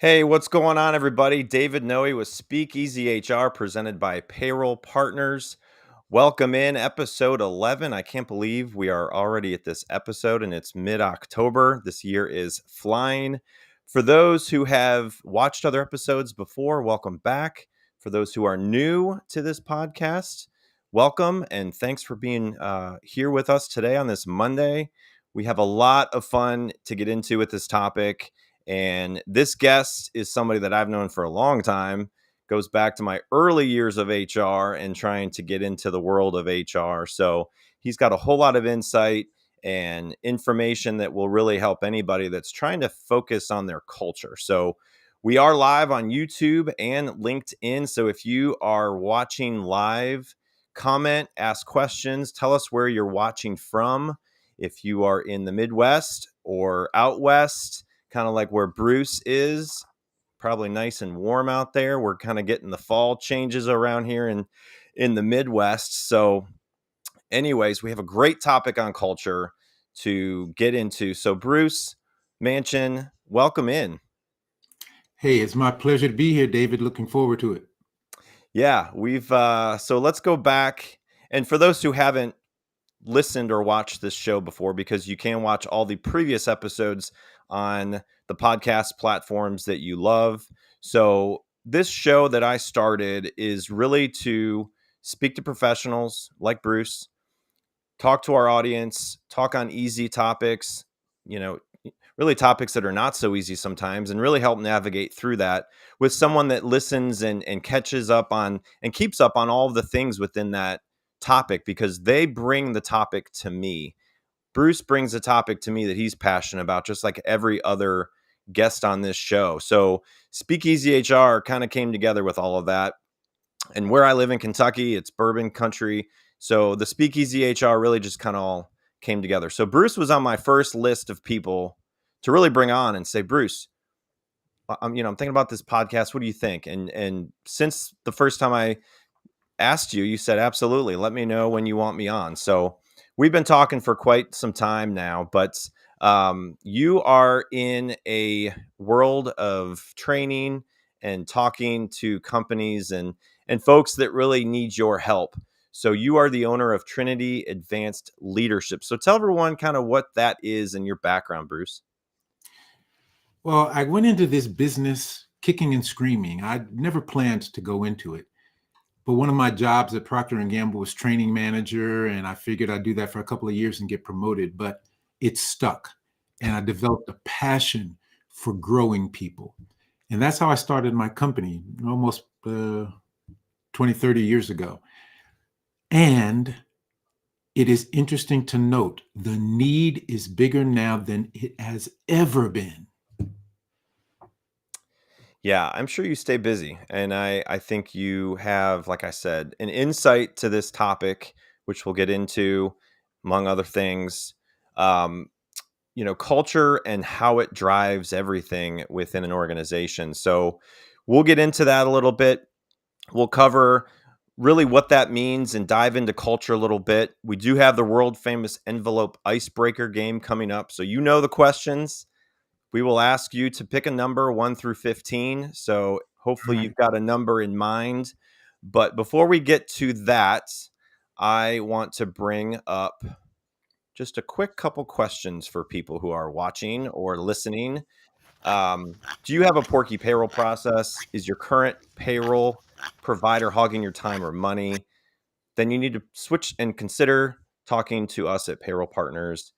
Hey, what's going on, everybody? David Noe with Speakeasy HR, presented by Payroll Partners. Welcome in episode 11. I can't believe we are already at this episode and it's mid-October. This year is flying. For those who have watched other episodes before, welcome back. For those who are new to this podcast, welcome and thanks for being here with us today on this Monday. We have a lot of fun to get into with this topic. And this guest is somebody that I've known for a long time, goes back to my early years of HR and trying to get into the world of HR. So he's got a whole lot of insight and information that will really help anybody that's trying to focus on their culture. So we are live on YouTube and LinkedIn. So if you are watching live, comment, ask questions, tell us where you're watching from. If you are in the Midwest or out West, kind of like where Bruce is, probably nice and warm out there. We're kind of getting the fall changes around here in the Midwest. So anyways, we have a great topic on culture to get into. So Bruce Manchion, welcome in. Hey, it's my pleasure to be here, David. Looking forward to it. Yeah, we've so let's go back. And for those who haven't listened or watched this show before, because you can watch all the previous episodes on the podcast platforms that you love. So this show that I started is really to speak to professionals like Bruce, talk to our audience, talk on easy topics, really topics that are not so easy sometimes, and really help navigate through that with someone that listens and catches up on and keeps up on all of the things within that topic, because they bring the topic to me. Bruce brings a topic to me that he's passionate about, just like every other guest on this show. So Speakeasy HR kind of came together with all of that. And where I live in Kentucky, it's bourbon country. So the Speakeasy HR really just kind of all came together. So Bruce was on my first list of people to really bring on and say, Bruce, I'm thinking about this podcast. What do you think? And since the first time I asked you, you said, absolutely, let me know when you want me on. So we've been talking for quite some time now, but you are in a world of training and talking to companies and folks that really need your help. So you are the owner of Trinity Advanced Leadership. So tell everyone kind of what that is and your background, Bruce. Well, I went into this business kicking and screaming. I never planned to go into it. But one of my jobs at Procter & Gamble was training manager, and I figured I'd do that for a couple of years and get promoted, but it stuck. And I developed a passion for growing people. And that's how I started my company almost 20, 30 years ago. And it is interesting to note the need is bigger now than it has ever been. Yeah, I'm sure you stay busy. And I think you have, like I said, an insight to this topic, which we'll get into, among other things. Culture and how it drives everything within an organization. So we'll get into that a little bit. We'll cover really what that means and dive into culture a little bit. We do have the world famous envelope icebreaker game coming up. So you know the questions. We will ask you to pick a number 1 through 15. So hopefully Right. you've got a number in mind. But before we get to that, I want to bring up just a quick couple questions for people who are watching or listening. Do you have a Porky payroll process? Is your current payroll provider hogging your time or money? Then you need to switch and consider talking to us at Payroll Partners.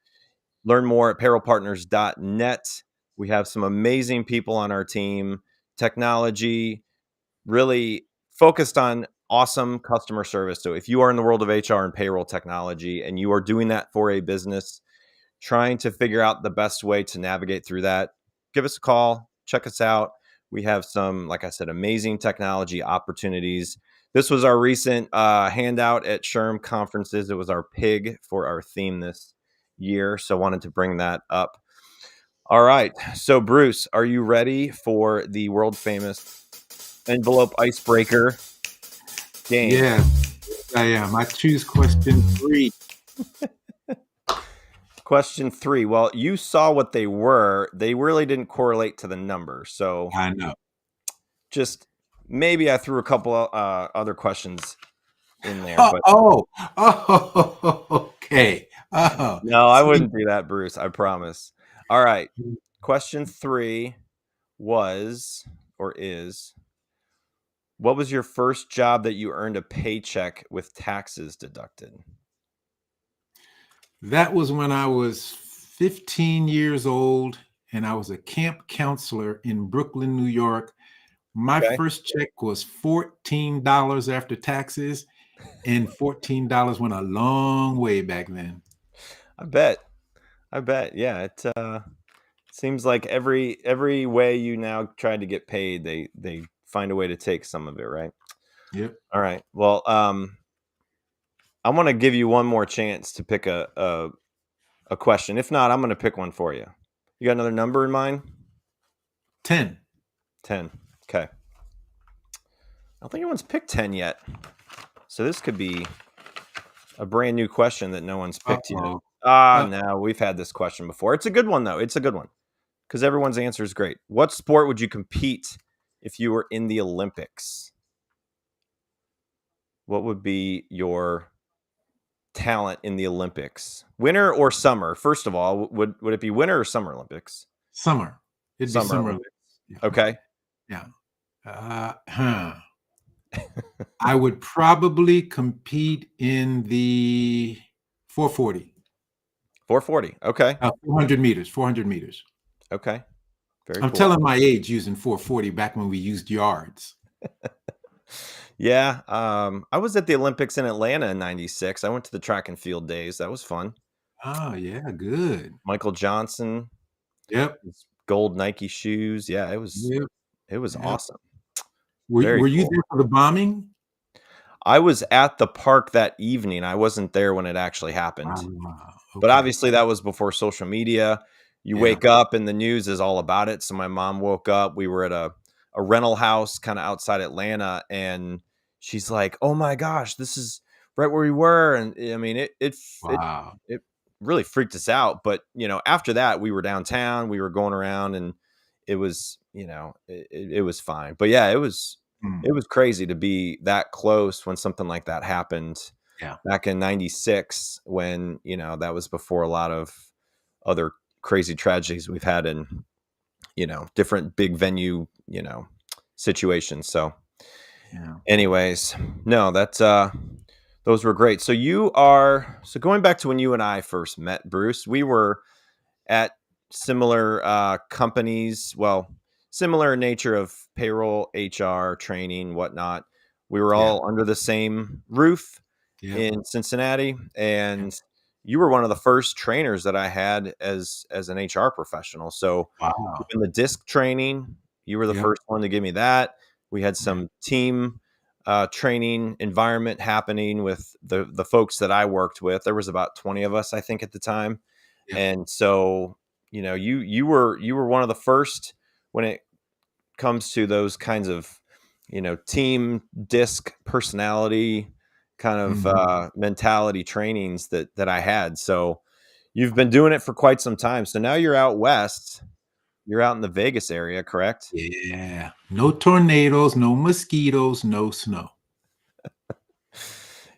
Learn more at payrollpartners.net. We have some amazing people on our team, technology, really focused on awesome customer service. So if you are in the world of HR and payroll technology and you are doing that for a business, trying to figure out the best way to navigate through that, give us a call, check us out. We have some, like I said, amazing technology opportunities. This was our recent handout at SHRM conferences. It was our pig for our theme this year. So wanted to bring that up. All right. So Bruce, are you ready for the world famous envelope icebreaker game? Yes, I am. I choose question 3. Question 3. Well, you saw what they were. They really didn't correlate to the number. So I know. just maybe I threw a couple other questions in there, Oh, but okay. Oh, no, I see, wouldn't do that, Bruce. I promise. All right. Question 3 was or is, what was your first job that you earned a paycheck with taxes deducted? that was when I was 15 years old and I was a camp counselor in Brooklyn, New York. My Okay. first check was $14 after taxes, and $14 went a long way back then. I bet. I bet. Yeah, it seems like every way you now try to get paid, they find a way to take some of it, right? Yep. All right. Well, I want to give you one more chance to pick a question. If not, I'm going to pick one for you. You got another number in mind? 10. 10. Okay. I don't think anyone's picked 10 yet. So this could be a brand new question that no one's picked yet. Uh-oh. No, we've had this question before. It's a good one, though. It's a good one because everyone's answer is great. What sport would you compete if you were in the Olympics? What would be your talent in the Olympics? Winter or summer? First of all, would it be winter or summer Olympics? Summer. It'd be Summer summer. Olympics. Yeah. Okay. Yeah. I would probably compete in the 440. 440. Okay. 400 meters. 400 meters. Okay. Very I'm cool. telling my age using 440 back when we used yards. Yeah. I was at the Olympics in Atlanta in 96. I went to the track and field days. That was fun. Oh, yeah. Good. Michael Johnson, Yep. his gold Nike shoes. Yeah, it was Yep. Yep. awesome. Were Very you cool. there for the bombing? I was at the park that evening. I wasn't there when it actually happened. But Okay. obviously that was before social media. You Yeah. wake up and the news is all about it. So my mom woke up. We were at a rental house kind of outside Atlanta, and she's like, "Oh my gosh, this is right where we were." And I mean, Wow. it really freaked us out. But after that, we were downtown. We were going around, and it was it was fine. But yeah, Mm. it was crazy to be that close when something like that happened Yeah. back in 96, when that was before a lot of other crazy tragedies we've had in different big venue situations. So Yeah. anyways, no, that's those were great. So going back to when you and I first met, Bruce, we were at similar companies, well, similar nature of payroll, HR, training, whatnot. We were Yeah. all under the same roof Yep. in Cincinnati, Yep. and you were one of the first trainers that I had as an HR professional. So Wow. in the disc training, you were the Yep. first one to give me that. We had some team training environment happening with the folks that I worked with. There was about 20 of us, I think, at the time. Yep. And so, you were one of the first when it comes to those kinds of, team disc personality kind of Mhm. mentality trainings that I had. So you've been doing it for quite some time. So now you're out west. You're out in the Vegas area, correct? Yeah. No tornadoes, no mosquitoes, no snow.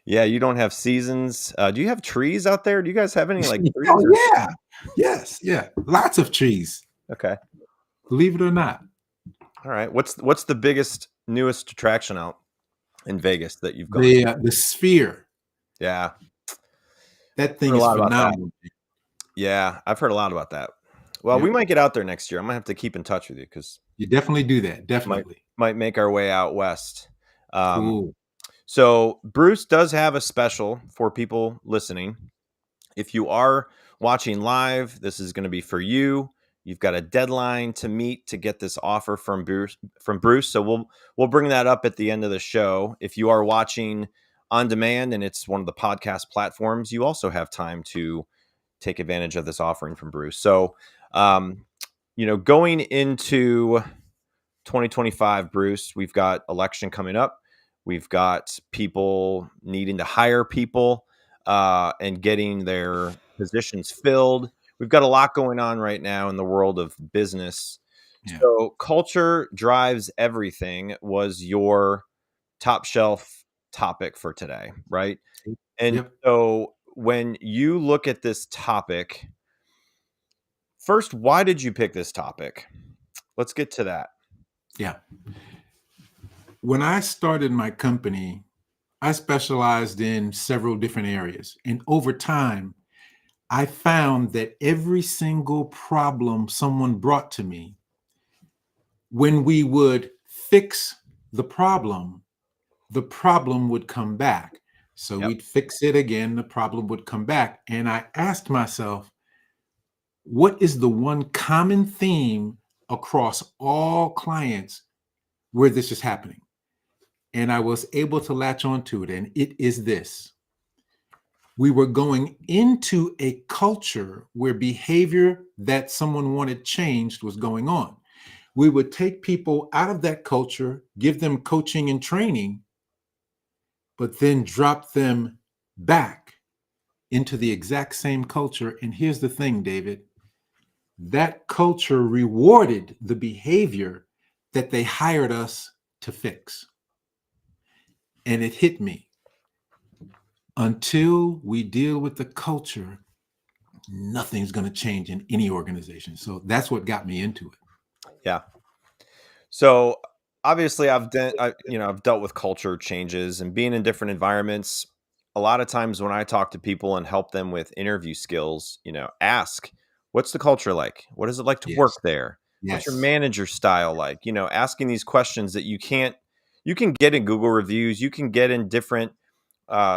Yeah, you don't have seasons. Do you have trees out there? Do you guys have any like trees or? Oh, yeah. Yes. Yeah. Lots of trees, Okay. believe it or not. All right. What's the biggest, newest attraction out in Vegas that you've gone to? The sphere, Yeah, that heard thing a is lot about that. phenomenal. Yeah, I've heard a lot about that. Well, we Yep. might get out there next year. I'm gonna have to keep in touch with you because You definitely do that. might Definitely. might make our way out west. Um, Cool. so Bruce does have a special for people listening. If you are watching live, this is going to be for you. You've got a deadline to meet to get this offer from Bruce. So we'll bring that up at the end of the show. If you are watching on demand and it's one of the podcast platforms, you also have time to take advantage of this offering from Bruce. So, going into 2025, Bruce, we've got election coming up. We've got people needing to hire people. and getting their positions filled. We've got a lot going on right now in the world of business. Yeah. So, culture drives everything was your top shelf topic for today, right? And Yep. so, when you look at this topic, first, why did you pick this topic? Let's get to that. Yeah. When I started my company, I specialized in several different areas. And over time, I found that every single problem someone brought to me, when we would fix the problem would come back. So Yep. we'd fix it again, the problem would come back. And I asked myself, what is the one common theme across all clients where this is happening? And I was able to latch onto it. And it is this: we were going into a culture where behavior that someone wanted changed was going on. We would take people out of that culture, give them coaching and training, but then drop them back into the exact same culture. And here's the thing, David, that culture rewarded the behavior that they hired us to fix. And it hit me. Until we deal with the culture, nothing's going to change in any organization. So that's what got me into it. Yeah. So obviously, I've dealt with culture changes and being in different environments. A lot of times when I talk to people and help them with interview skills, ask, what's the culture like? What is it like to Yes. work there? What's your Yes. manager style like? Asking these questions that you can get in Google reviews, you can get in different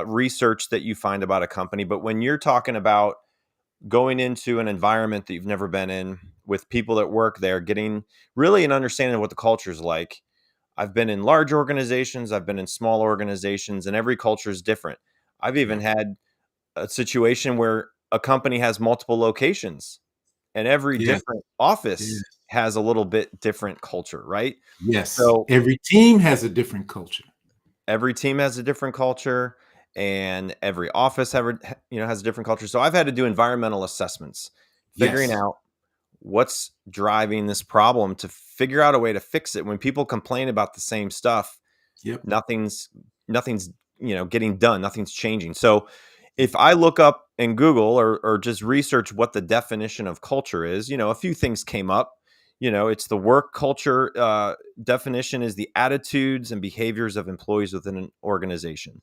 research that you find about a company. But when you're talking about going into an environment that you've never been in with people that work there, getting really an understanding of what the culture is like. I've been in large organizations, I've been in small organizations, and every culture is different. I've even Yeah. had a situation where a company has multiple locations and every Yes. different Yes. office has a little bit different culture, right? Yes. So Every team has a different culture. every team has a different culture and every office has a different culture. So I've had to do environmental assessments, figuring Yes. out what's driving this problem to figure out a way to fix it. When people complain about the same stuff, Yep. nothing's getting done, nothing's changing. So if I look up in Google or just research what the definition of culture is, a few things came up. It's the work culture definition is the attitudes and behaviors of employees within an organization.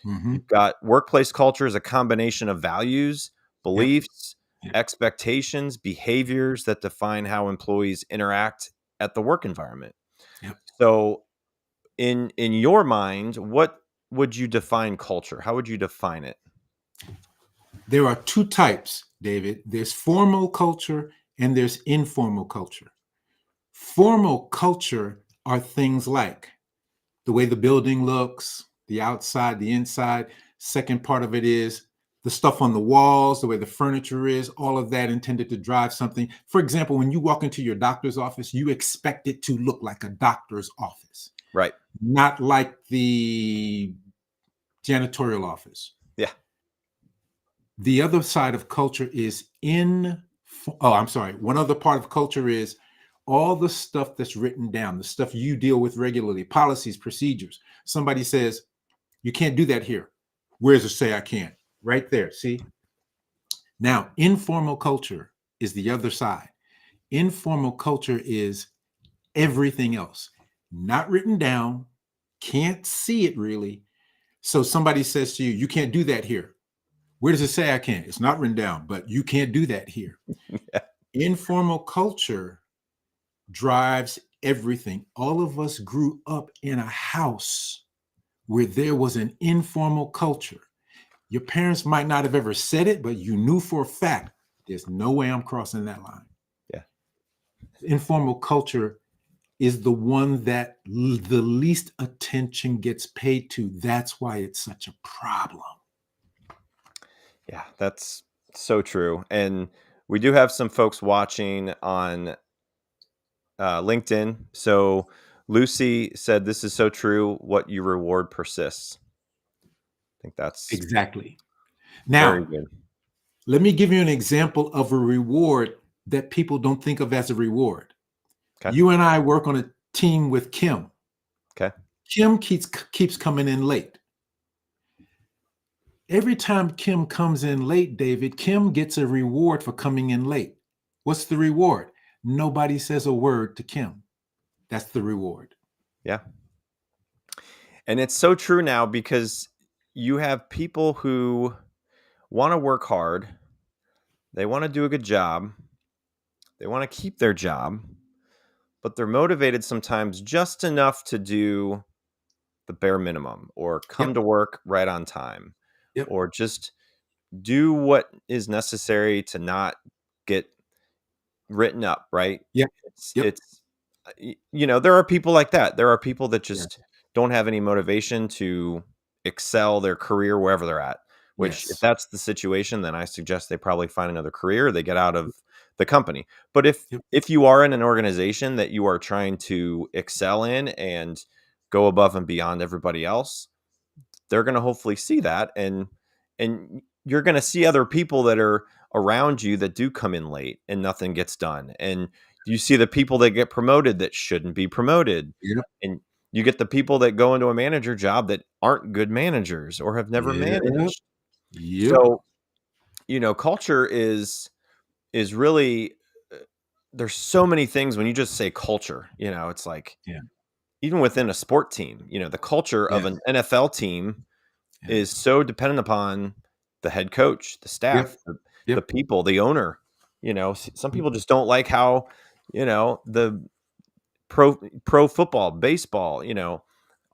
Mm-hmm. You've got workplace culture is a combination of values, Yep. beliefs, Yep. expectations, behaviors that define how employees interact at the work environment. Yep. So, in your mind, what would you define culture? How would you define it? There are two types, David. There's formal culture and there's informal culture. Formal culture are things like the way the building looks, the outside, the inside. Second part of it is the stuff on the walls, the way the furniture is, all of that intended to drive something. For example, when you walk into your doctor's office, you expect it to look like a doctor's office, Right. not like the janitorial office. Yeah. The other side of culture is I'm sorry. One other part of culture is all the stuff that's written down, the stuff you deal with regularly, policies, procedures. Somebody says, you can't do that here. Where does it say I can't? Right there. See? Now, informal culture is the other side. Informal culture is everything else, not written down, can't see it really. So somebody says to you, you can't do that here. Where does it say I can't? It's not written down, but you can't do that here. Yeah. Informal culture drives everything. All of us grew up in a house where there was an informal culture. Your parents might not have ever said it, but you knew for a fact there's no way I'm crossing that line. Yeah. Informal culture is the one that the least attention gets paid to. That's why it's such a problem. Yeah. That's so true. And we do have some folks watching on LinkedIn. So Lucy said, "This is so true. What you reward persists." I think that's Exactly. Very Now, good. let me give you an example of a reward that people don't think of as a reward. Okay. You and I work on a team with Kim. Okay. Kim keeps coming in late. Every time Kim comes in late, David, Kim gets a reward for coming in late. What's the reward? Nobody says a word to Kim. That's the reward. Yeah. And it's so true now because you have people who want to work hard, they want to do a good job, they want to keep their job, but they're motivated sometimes just enough to do the bare minimum or come Yep. to work right on time Yep. or just do what is necessary to not get written up, right? Yep. It's Yep. it's there are people like that. There are people that just Yes. don't have any motivation to excel their career wherever they're at, which if Yes. that's the situation, then I suggest they probably find another career, they get out of the company. But if Yep. if you are in an organization that you are trying to excel in and go above and beyond everybody else, they're going to hopefully see that, and you're going to see other people that are around you that do come in late and nothing gets done, and you see the people that get promoted that shouldn't be promoted, Yep. and you get the people that go into a manager job that aren't good managers or have never Yep. managed. Yep. So culture is really there's so many things when you just say culture, it's like Yeah. even within a sport team, the culture of Yes. an NFL team is Yes. so dependent upon the head coach, the Yep. staff, the Yep. people, the owner. Some people just don't like how, the pro football, baseball,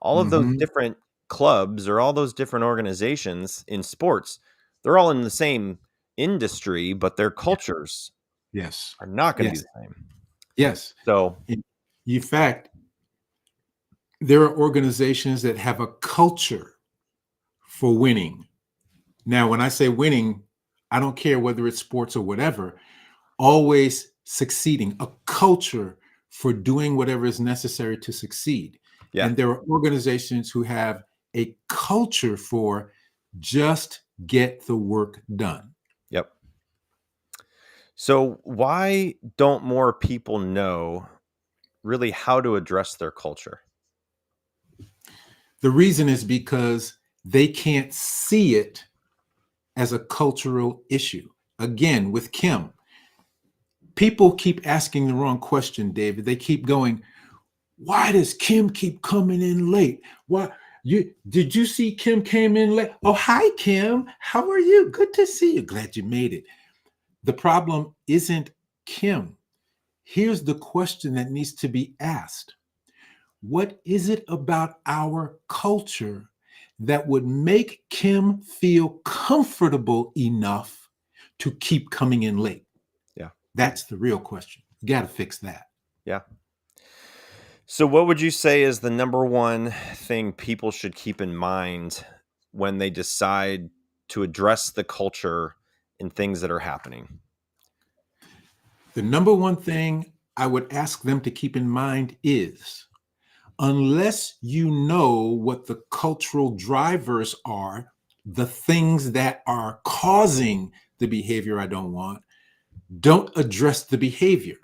all of those Mm-hmm. different clubs or all those different organizations in sports, they're all in the same industry, but their cultures Yes. are not going to be Yes. the same. Yes. So, In fact, there are organizations that have a culture for winning. Now, when I say winning, I don't care whether it's sports or whatever, always succeeding, a culture for doing whatever is necessary to succeed. yeah. And there are organizations who have a culture for just get the work done. Yep. So, why don't more people know really how to address their culture? The reason is because they can't see it as a cultural issue. Again, with Kim, people keep asking the wrong question, David. They keep going, why does Kim keep coming in late? Why did you see Kim came in late? Oh, hi, Kim. How are you? Good to see you. Glad you made it. The problem isn't Kim. Here's the question that needs to be asked. What is it about our culture that would make Kim feel comfortable enough to keep coming in late? Yeah. That's the real question. You got to fix that. Yeah. So, what would you say is the number one thing people should keep in mind when they decide to address the culture and things that are happening? The number one thing I would ask them to keep in mind is unless you know what the cultural drivers are, the things that are causing the behavior I don't want, don't address the behavior.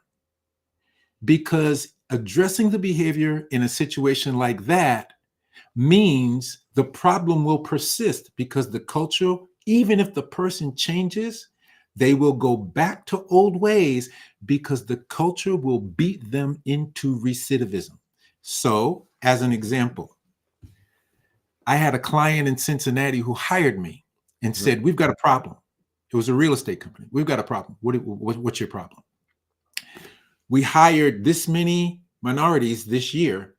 Because addressing the behavior in a situation like that means the problem will persist because the culture, even if the person changes, they will go back to old ways because the culture will beat them into recidivism. So, as an example, I had a client in Cincinnati who hired me and Mhm. said, we've got a problem. It was a real estate company. We've got a problem. What's your problem? We hired this many minorities this year,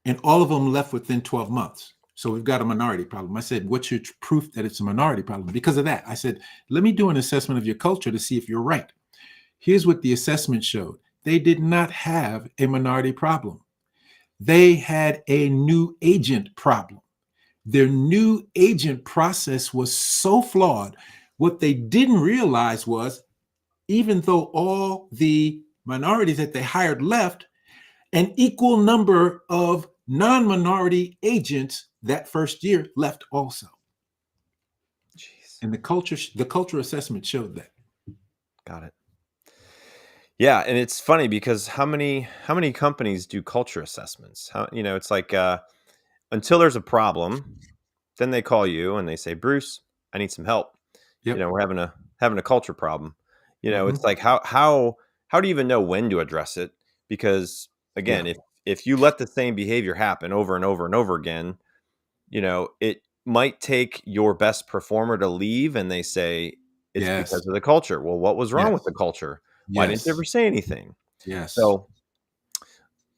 and all of them left within 12 months. So we've got a minority problem. I said, what's your proof that it's a minority problem? Because of that, I said, let me do an assessment of your culture to see if you're right. Here's what the assessment showed. They did not have a minority problem. They had a new agent problem. Their new agent process was so flawed. What they didn't realize was, even though all the minorities that they hired left, an equal number of non-minority agents that first year left also. Jeez. And the culture assessment showed that. Got it. Yeah, and it's funny because how many companies do culture assessments? It's like until there's a problem, then they call you and they say, "Bruce, I need some help. Yep. We're having a culture problem." Hmm. It's like how do you even know when to address it? Because Yeah. again, if you let the same behavior happen over and over and over again, it might take your best performer to leave and they say it's Yes. because of the culture. Well, what was wrong with Yes. the culture? Why didn't you Yes. ever say anything? Yes. So,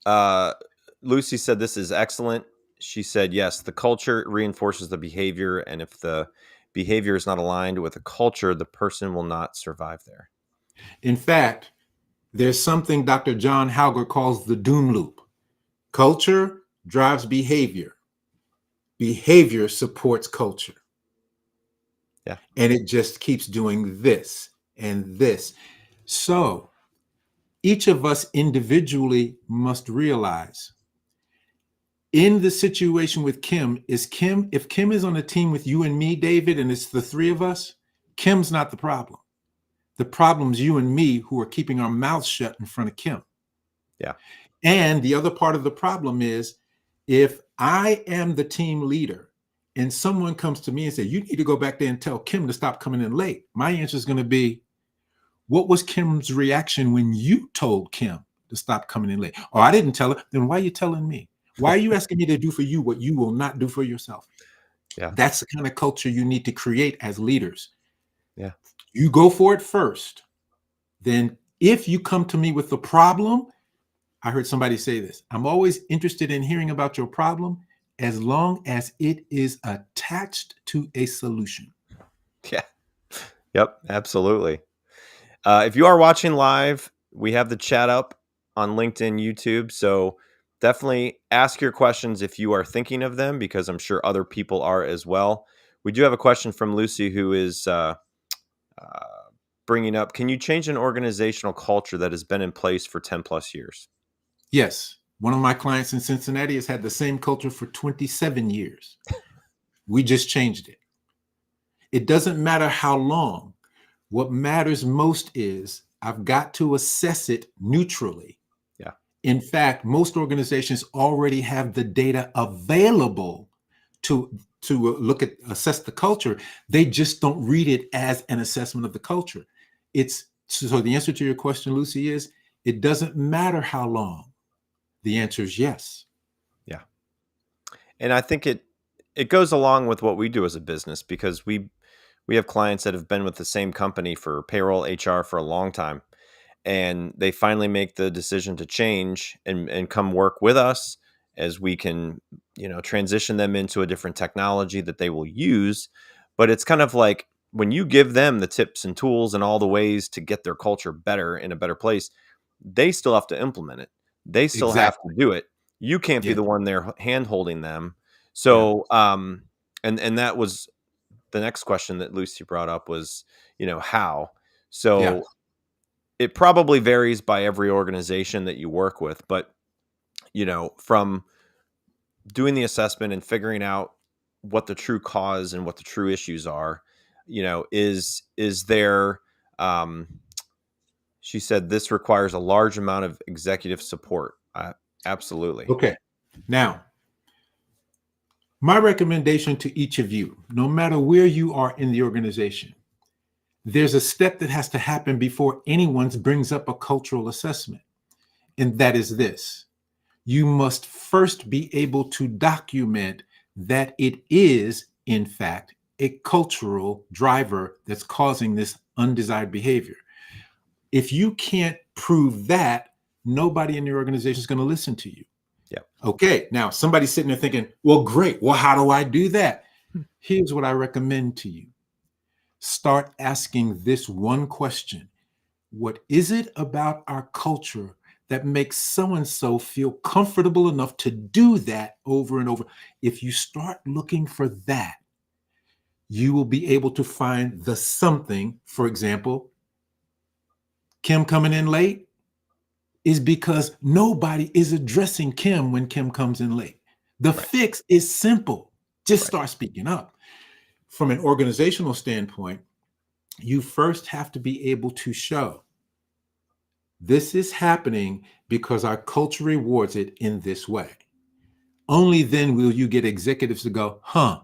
uh, Lucy said this is excellent. She said, yes, the culture reinforces the behavior. And if the behavior is not aligned with the culture, the person will not survive there. In fact, there's something Dr. John Hauger calls the doom loop. Culture drives behavior. Behavior supports culture. Yeah. And it just keeps doing this and this. So each of us individually must realize in the situation with Kim, if Kim is on a team with you and me, David, and it's the three of us, Kim's not the problem. The problem's you and me who are keeping our mouths shut in front of Kim. Yeah. And the other part of the problem is if I am the team leader and someone comes to me and say, you need to go back there and tell Kim to stop coming in late, my answer is going to be, what was Kim's reaction when you told Kim to stop coming in late? Or I didn't tell her, then why are you telling me? Why are you asking me to do for you what you will not do for yourself? Yeah. That's the kind of culture you need to create as leaders. Yeah. You go for it first. Then if you come to me with the problem, I heard somebody say this, I'm always interested in hearing about your problem as long as it is attached to a solution. Yeah. Yep. Absolutely. If you are watching live, we have the chat up on LinkedIn, YouTube. So definitely ask your questions if you are thinking of them, because I'm sure other people are as well. We do have a question from Lucy who is uh, bringing up, can you change an organizational culture that has been in place for 10 plus years? Yes. One of my clients in Cincinnati has had the same culture for 27 years. We just changed it. It doesn't matter how long. What matters most is I've got to assess it neutrally. Yeah. In fact, most organizations already have the data available to assess the culture. They just don't read it as an assessment of the culture. It's so the answer to your question, Lucy, is it doesn't matter how long. The answer is yes. Yeah. And I think it goes along with what we do as a business, because we have clients that have been with the same company for payroll HR for a long time, and they finally make the decision to change and come work with us as we can, transition them into a different technology that they will use. But it's kind of like when you give them the tips and tools and all the ways to get their culture better in a better place, they still have to implement it. They still have to Exactly. do it. You can't be Yeah. the one there hand holding them. Yeah. So, and that was the next question that Lucy brought up was, how. Yeah. So it probably varies by every organization that you work with, but from doing the assessment and figuring out what the true cause and what the true issues are, is there, um she said this requires a large amount of executive support. Absolutely. Okay. Now, my recommendation to each of you, no matter where you are in the organization, there's a step that has to happen before anyone brings up a cultural assessment. And that is this: you must first be able to document that it is, in fact, a cultural driver that's causing this undesired behavior. If you can't prove that, nobody in your organization is going to listen to you. Yeah. Okay, now somebody's sitting there thinking, well, great. Well, how do I do that? Here's what I recommend to you: start asking this one question: what is it about our culture that makes so and so feel comfortable enough to do that over and over? If you start looking for that, you will be able to find the something. For example, Kim coming in late is because nobody is addressing Kim when Kim comes in late. The Right. fix is simple. Just Right. start speaking up. from an organizational standpoint, you first have to be able to show this is happening because our culture rewards it in this way. Only then will you get executives to go, huh,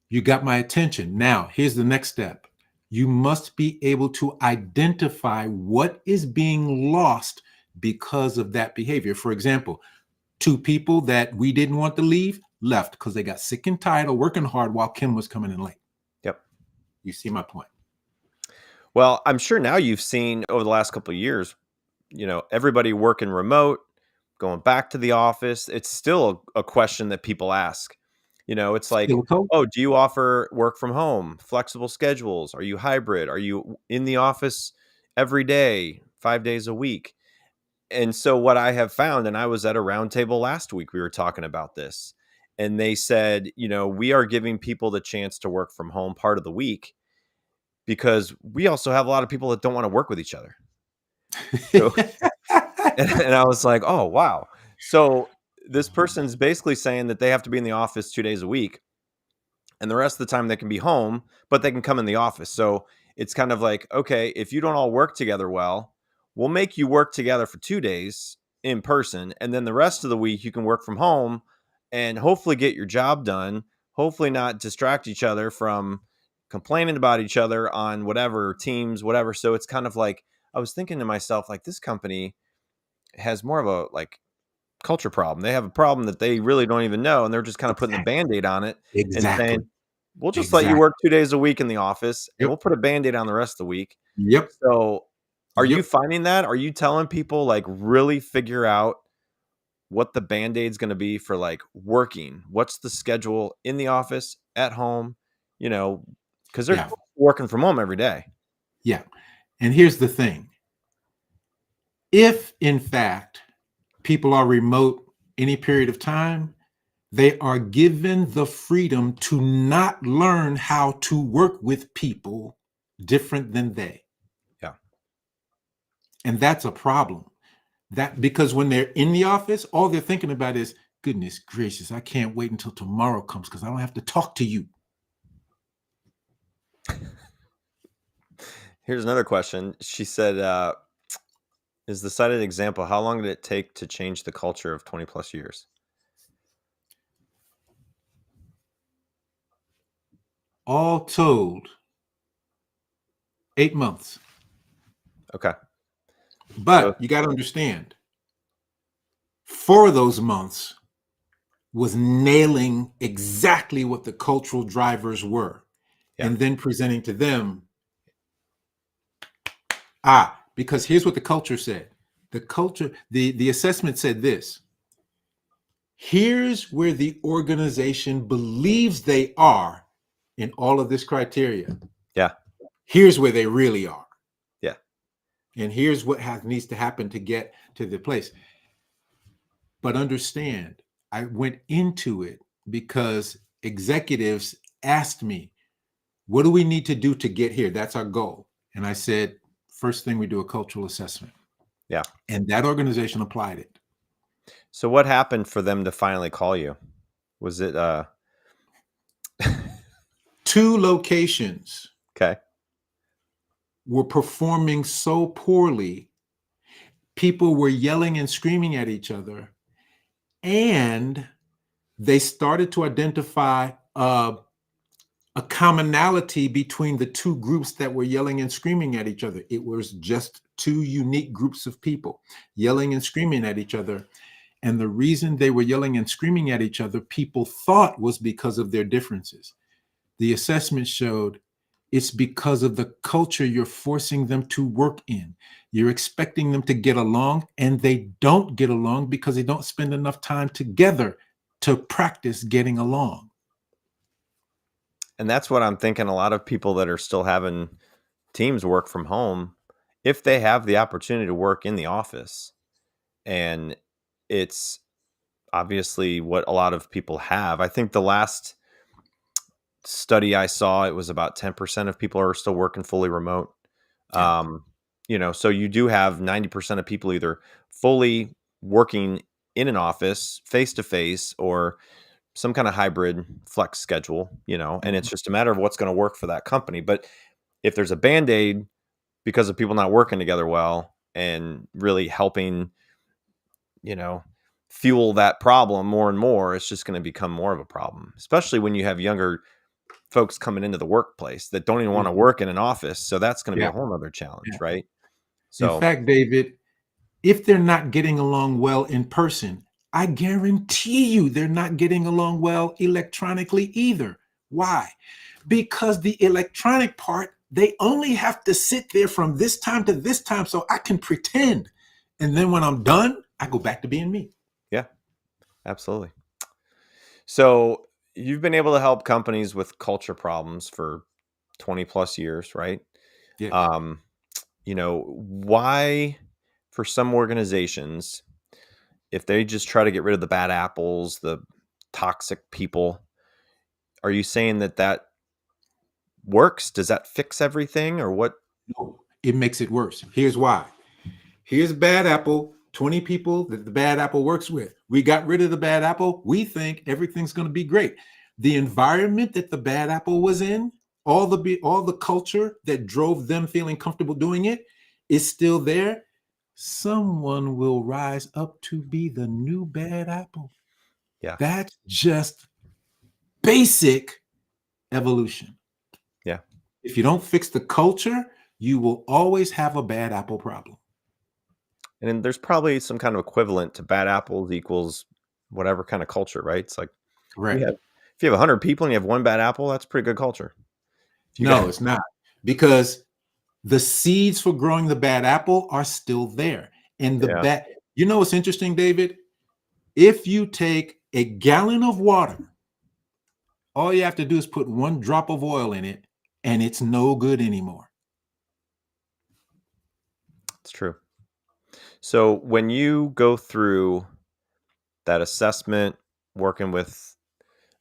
you got my attention. Now, here's the next step. You must be able to identify what is being lost because of that behavior. For example, 2 people that we didn't want to leave left because they got sick and tired of working hard while Kim was coming in late. Yep. You see my point? Well, I'm sure now you've seen over the last couple of years, everybody working remote, going back to the office. It's still a question that people ask. It's like, oh, do you offer work from home, flexible schedules? Are you hybrid? Are you in the office every day, 5 days a week? And so what I have found, and I was at a roundtable last week, we were talking about this, and they said, we are giving people the chance to work from home part of the week because we also have a lot of people that don't want to work with each other. So, and I was like, oh, wow. So this person's basically saying that they have to be in the office 2 days a week, and the rest of the time they can be home, but they can come in the office. So it's kind of like, okay, if you don't all work together well, we'll make you work together for 2 days in person, and then the rest of the week you can work from home and hopefully get your job done, hopefully not distract each other from complaining about each other on whatever teams, whatever. So it's kind of like, I was thinking to myself, like, this company has more of a like culture problem. They have a problem that they really don't even know, and they're just kind of putting the Band-Aid on it and Exactly. saying, we'll just let you Exactly. work 2 days a week in the office and Yep. we'll put a Band-Aid on the rest of the week. Yep. So are you Yep. finding that? Are you telling people like really figure out what the Band-Aid's going to be for like working? What's the schedule in the office, at home, because they're Yeah. working from home every day. Yeah. And here's the thing. If, in fact, people are remote any period of time, they are given the freedom to not learn how to work with people different than they. Yeah. And that's a problem. That because when they're in the office, all they're thinking about is, goodness gracious, I can't wait until tomorrow comes because I don't have to talk to you. Here's another question. She said, is the cited example, how long did it take to change the culture of 20 plus years? All told, 8 months. Okay. But you got to understand, 4 of those months was nailing exactly what the cultural drivers were, and then presenting to them, because here's what the culture said. The culture, the assessment said this. Here's where the organization believes they are in all of this criteria. Yeah. Here's where they really are. Yeah. And here's what needs to happen to get to the place. But understand, I went into it because executives asked me, what do we need to do to get here? That's our goal. And I said, first thing, we do a cultural assessment. Yeah. And that organization applied it. So what happened for them to finally call you? Was it 2 locations okay, were performing so poorly, people were yelling and screaming at each other, and they started to identify a commonality between the 2 groups that were yelling and screaming at each other. It was just 2 unique groups of people yelling and screaming at each other. And the reason they were yelling and screaming at each other, people thought was because of their differences. The assessment showed it's because of the culture you're forcing them to work in. You're expecting them to get along, and they don't get along because they don't spend enough time together to practice getting along. and that's what I'm thinking. A lot of people that are still having teams work from home, if they have the opportunity to work in the office, and it's obviously what a lot of people have. I think the last study I saw, it was about 10% of people are still working fully remote. Yeah. So you do have 90% of people either fully working in an office face to face, or some kind of hybrid flex schedule, and it's just a matter of what's going to work for that company. But if there's a Band-Aid because of people not working together well and really helping, fuel that problem more and more, it's just going to become more of a problem, especially when you have younger folks coming into the workplace that don't even want to work in an office. So that's going to be Yeah. a whole nother challenge, Yeah. right? In So fact, David, if they're not getting along well in person, I guarantee you they're not getting along well electronically either. Why? Because the electronic part, they only have to sit there from this time to this time so I can pretend. And then when I'm done, I go back to being me. yeah, absolutely. So you've been able to help companies with culture problems for 20 plus years, right? Yes. Um, why for some organizations, if they just try to get rid of the bad apples, the toxic people, are you saying that works? Does that fix everything or what? No, it makes it worse. Here's why. Here's bad apple, 20 people that the bad apple works with. We got rid of the bad apple. We think everything's going to be great. The environment that the bad apple was in, all the culture that drove them feeling comfortable doing it is still there. Someone will rise up to be the new bad apple. Yeah. That's just basic evolution. Yeah. If you don't fix the culture, you will always have a bad apple problem. And then there's probably some kind of equivalent to bad apples equals whatever kind of culture, right? It's like Correct. if you have 100 people and you have one bad apple, that's pretty good culture. If you No, got it's not, because the seeds for growing the bad apple are still there. And yeah, what's interesting, David? If you take a gallon of water, all you have to do is put one drop of oil in it, and it's no good anymore. it's true. So when you go through that assessment, working with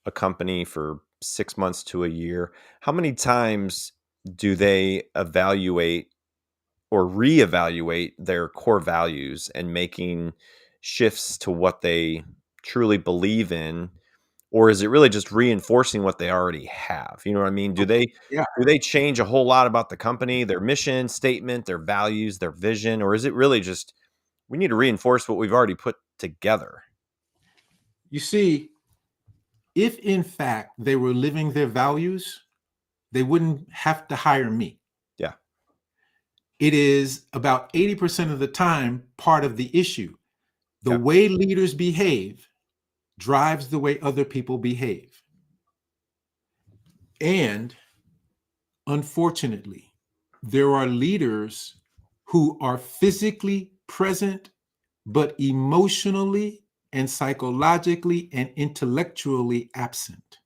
a company for 6 months to a year, how many times do they evaluate or reevaluate their core values and making shifts to what they truly believe in? Or is it really just reinforcing what they already have? You know what I mean? Do they Yeah. do they change a whole lot about the company, their mission statement, their values, their vision, or is it really just we need to reinforce what we've already put together? You see, if in fact they were living their values, they wouldn't have to hire me. Yeah. It is about 80% of the time part of the issue. The Yeah. way leaders behave drives the way other people behave. And unfortunately, there are leaders who are physically present, but emotionally and psychologically and intellectually absent,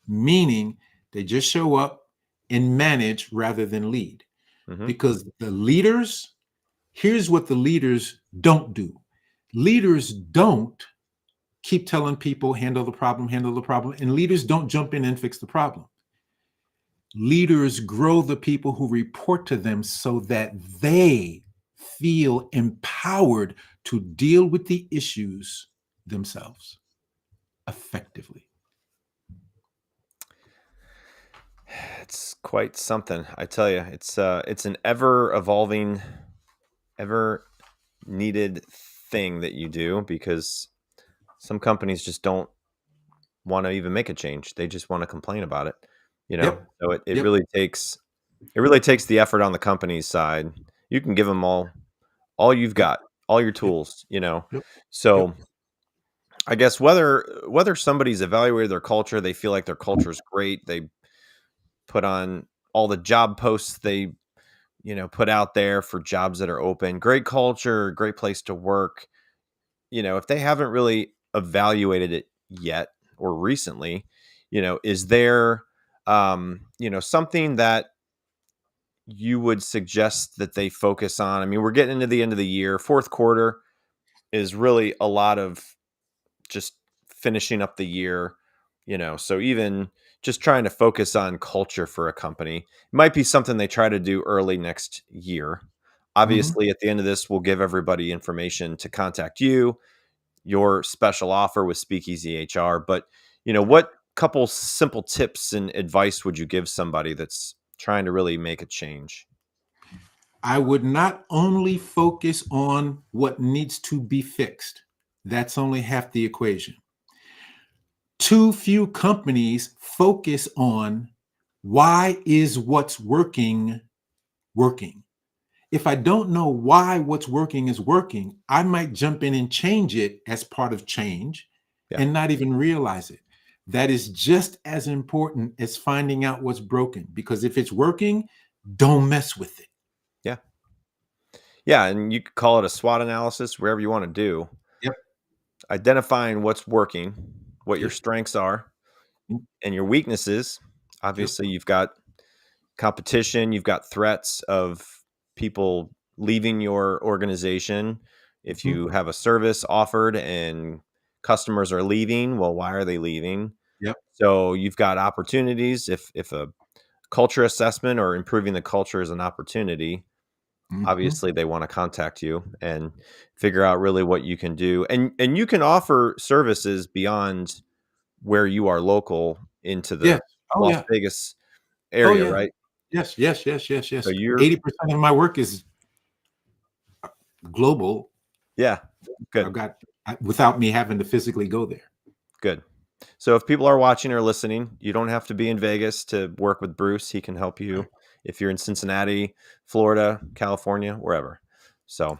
meaning they just show up and manage rather than lead. Mhm. Because here's what the leaders don't do. Leaders don't keep telling people, handle the problem, and leaders don't jump in and fix the problem. Leaders grow the people who report to them so that they feel empowered to deal with the issues themselves effectively. It's quite something, I tell you. It's an ever evolving, ever needed thing that you do because some companies just don't want to even make a change. They just want to complain about it. Yep. So it Yep. really takes the effort on the company's side. You can give them all you've Yep. got, all your Yep. tools. Yep. So Yep. I guess whether somebody's evaluated their culture, they feel like their culture is great. They put on all the job posts they put out there for jobs that are open. Great culture, great place to work. If they haven't really evaluated it yet or recently, is there something that you would suggest that they focus on? I mean, we're getting into the end of the year. Fourth quarter is really a lot of just finishing up the year. So even just trying to focus on culture for a company might be something they try to do early next year. Mhm. Obviously, at the end of this, we'll give everybody information to contact you, your special offer with Speakeasy HR. But, what couple simple tips and advice would you give somebody that's trying to really make a change? I would not only focus on what needs to be fixed. That's only half the equation. Too few companies focus on why is what's working working. If I don't know why what's working is working, I might jump in and change it as part of change Yeah. and not even realize it. That is just as important as finding out what's broken, because if it's working, don't mess with it. Yeah. Yeah. And you could call it a SWOT analysis, wherever you want to do. Yep. Identifying what's working, what your Yep. strengths are, Yep. and your weaknesses. Yep. Obviously, you've got competition, you've got threats of people leaving your organization. If Mhm. you have a service offered and customers are leaving, well, why are they leaving? Yep. So you've got opportunities. If a culture assessment or improving the culture is an opportunity, Mhm. obviously they want to contact you and figure out really what you can do. And you can offer services beyond where you are local into Yes. the Oh Las yeah. Vegas Oh area, yeah. right? Yes. Yes. Yes. Yes. So Yes. you're 80% of my work is global. yeah, I've good, got without me having to physically go there. good. So if people are watching or listening, you don't have to be in Vegas to work with Bruce. He can help you Right. if you're in Cincinnati, Florida, California, wherever. So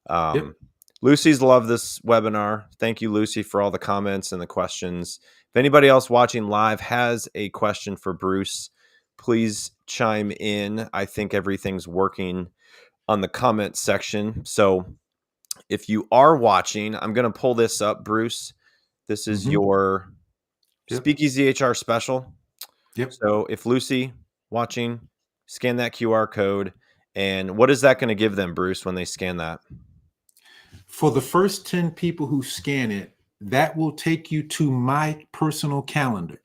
Yep. Um, Lucy's loved this webinar. Thank you, Lucy, for all the comments and the questions. If anybody else watching live has a question for Bruce, please chime in. I think everything's working on the comment section. So if you are watching, I'm going to pull this up, Bruce. This is Mhm. your Yep. Speakeasy HR special. Yep. So if Lucy watching, scan that QR code. And what is that going to give them, Bruce, when they scan that? For the first 10 people who scan it, that will take you to my personal calendar.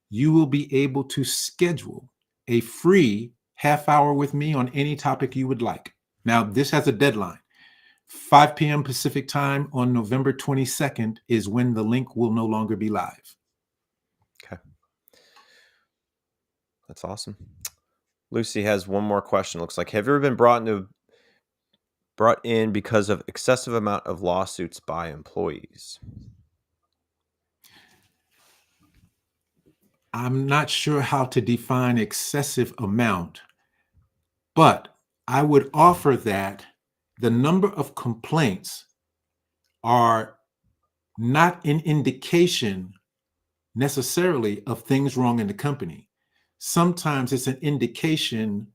You will be able to schedule a free half hour with me on any topic you would like. Now, this has a deadline. 5 p.m. Pacific time on November 22nd is when the link will no longer be live. Okay. That's awesome. Lucy has one more question. Looks like, have you ever been brought in because of excessive amount of lawsuits by employees? I'm not sure how to define excessive amount, but I would offer that the number of complaints are not an indication necessarily of things wrong in the company. Sometimes it's an indication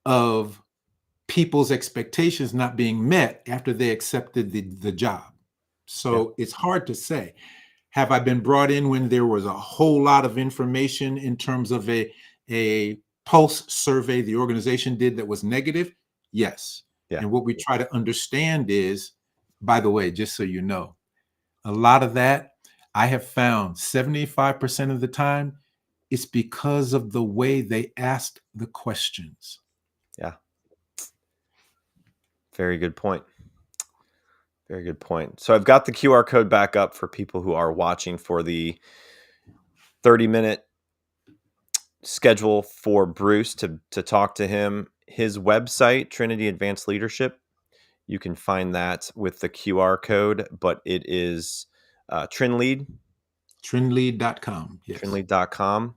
of people's expectations not being met after they accepted the job. Yeah, So it's hard to say. Have I been brought in when there was a whole lot of information in terms of a pulse survey the organization did that was negative? Yes. yeah, And what we try to understand is, by the way, just so you know, a lot of that I have found 75% of the time it's because of the way they asked the questions. yeah. Very good point. Very good point. So I've got the QR code back up for people who are watching for the 30-minute schedule for Bruce to talk to him. His website, Trinity Advanced Leadership, you can find that with the QR code, but it is Trinlead, Trinlead.com. Yes. trinlead.com.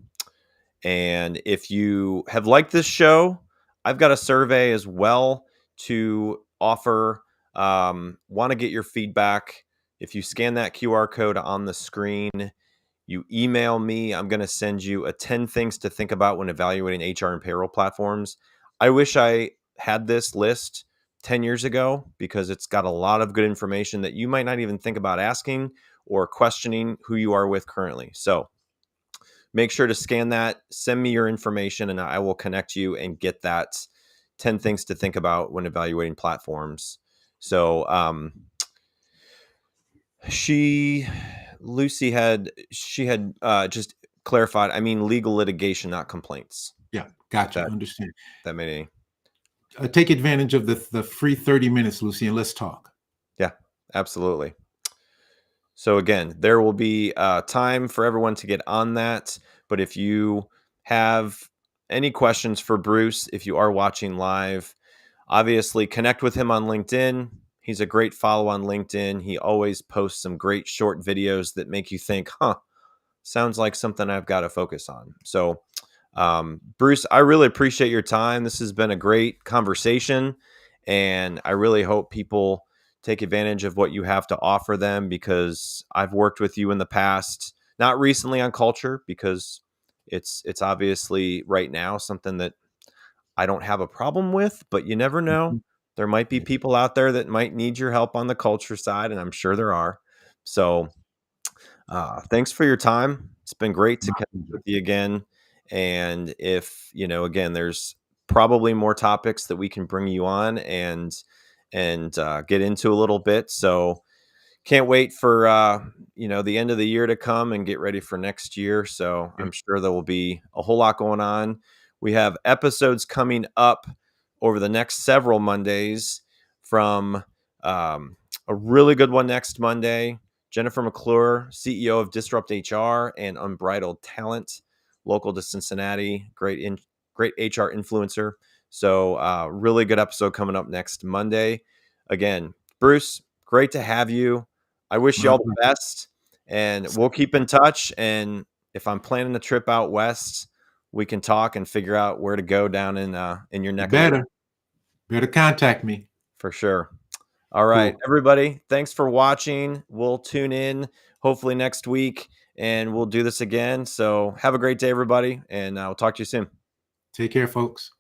And if you have liked this show, I've got a survey as well to offer. Want to get your feedback. If you scan that QR code on the screen, you email me. I'm going to send you a 10 things to think about when evaluating HR and payroll platforms. I wish I had this list 10 years ago because it's got a lot of good information that you might not even think about asking or questioning who you are with currently. So make sure to scan that, send me your information, and I will connect you and get that 10 things to think about when evaluating platforms. So she Lucy had just clarified, I mean legal litigation, not complaints. Yeah. If Gotcha. Understand. that made any. Take advantage of the free 30 minutes, Lucy, and let's talk. Yeah, absolutely. So again, there will be time for everyone to get on that. But if you have any questions for Bruce, if you are watching live, obviously connect with him on LinkedIn. He's a great follow on LinkedIn. He always posts some great short videos that make you think, huh, sounds like something I've got to focus on. So, Bruce, I really appreciate your time. This has been a great conversation, and I really hope people take advantage of what you have to offer them, because I've worked with you in the past, not recently on culture, because it's obviously right now something that I don't have a problem with, but you never know. Mhm. There might be Yeah. people out there that might need your help on the culture side, and I'm sure there are. So, thanks for your time. It's been great to My connect with pleasure. you again. And if, again, there's probably more topics that we can bring you on and get into a little bit. So can't wait for the end of the year to come and get ready for next year. So Yeah. I'm sure there will be a whole lot going on. We have episodes coming up over the next several Mondays, from um, a really good one next Monday. Jennifer McClure, CEO of Disrupt HR and Unbridled Talent, local to Cincinnati, great HR influencer. So really good episode coming up next Monday. Again, Bruce, great to have you. I wish you My all the pleasure. best, and we'll keep in touch. And if I'm planning a trip out west, we can talk and figure out where to go down in your You neck of the better contact me. for sure. All right, Cool. everybody, thanks for watching. We'll tune in hopefully next week, and we'll do this again. So have a great day, everybody, and I'll talk to you soon. Take care, folks.